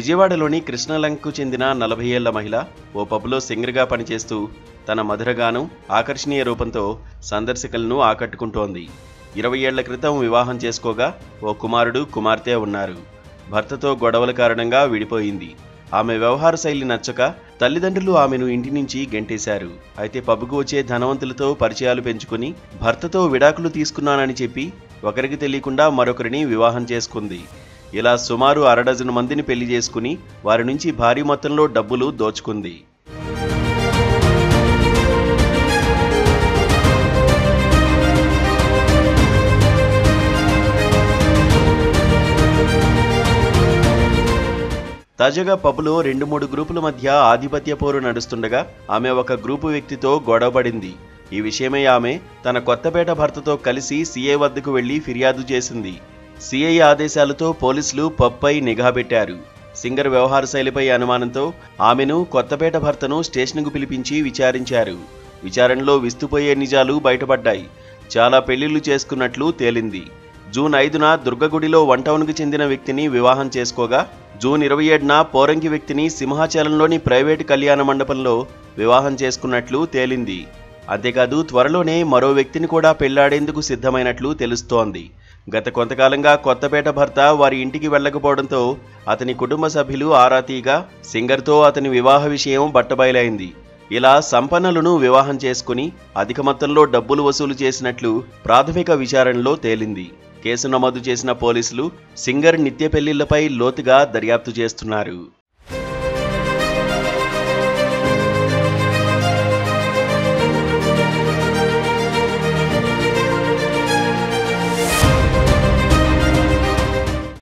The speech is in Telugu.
విజయవాడలోని కృష్ణలంకకు చెందిన 40 ఏళ్ల మహిళ ఓ పబ్లో సింగర్గా పనిచేస్తూ తన మధురగానం, ఆకర్షణీయ రూపంతో సందర్శకులను ఆకట్టుకుంటోంది. 20 ఏళ్ల క్రితం వివాహం చేసుకోగా ఓ కుమారుడు, కుమార్తె ఉన్నారు. భర్తతో గొడవల కారణంగా విడిపోయింది. ఆమె వ్యవహార శైలి నచ్చక తల్లిదండ్రులు ఆమెను ఇంటి నుంచి గెంటేశారు. అయితే పబ్కు వచ్చే ధనవంతులతో పరిచయాలు పెంచుకుని భర్తతో విడాకులు తీసుకున్నానని చెప్పి ఒకరికి తెలియకుండా మరొకరిని వివాహం చేసుకుంది. ఇలా సుమారు 1/2 డజను మందిని పెళ్లి చేసుకుని వారి నుంచి భారీ మొత్తంలో డబ్బులు దోచుకుంది. తాజాగా పబ్లో 2-3 గ్రూపుల మధ్య ఆధిపత్య పోరు నడుస్తుండగా ఆమె ఒక గ్రూపు వ్యక్తితో గొడవపడింది. ఈ విషయమై ఆమె తన కొత్తపేట భర్తతో కలిసి సీఐ వద్దకు వెళ్లి ఫిర్యాదు చేసింది. సీఐ ఆదేశాలతో పోలీసులు పబ్పై నిఘా పెట్టారు. సింగర్ వ్యవహార శైలిపై అనుమానంతో ఆమెను, కొత్తపేట భర్తను స్టేషన్కు పిలిపించి విచారించారు. విచారణలో విస్తుపోయే నిజాలు బయటపడ్డాయి. చాలా పెళ్లిళ్లు చేసుకున్నట్లు తేలింది. జూన్ 5న దుర్గగుడిలో 1 టౌన్కు చెందిన వ్యక్తిని వివాహం చేసుకోగా జూన్ 27న పోరంకి వ్యక్తిని సింహాచలంలోని ప్రైవేటు కళ్యాణ మండపంలో వివాహం చేసుకున్నట్లు తేలింది. అంతేకాదు త్వరలోనే మరో వ్యక్తిని కూడా పెళ్లాడేందుకు సిద్ధమైనట్లు తెలుస్తోంది. గత కొంతకాలంగా కొత్తపేట భర్త వారి ఇంటికి వెళ్లకపోవడంతో అతని కుటుంబ సభ్యులు ఆరా తీయగా సింగర్తో అతని వివాహ విషయం బట్టబయలైంది. ఇలా సంపన్నులను వివాహం చేసుకుని అధిక మొత్తంలో డబ్బులు వసూలు చేసినట్లు ప్రాథమిక విచారణలో తేలింది. కేసు నమోదు చేసిన పోలీసులు సింగర్ నిత్య పెళ్లిళ్లపై లోతుగా దర్యాప్తు చేస్తున్నారు.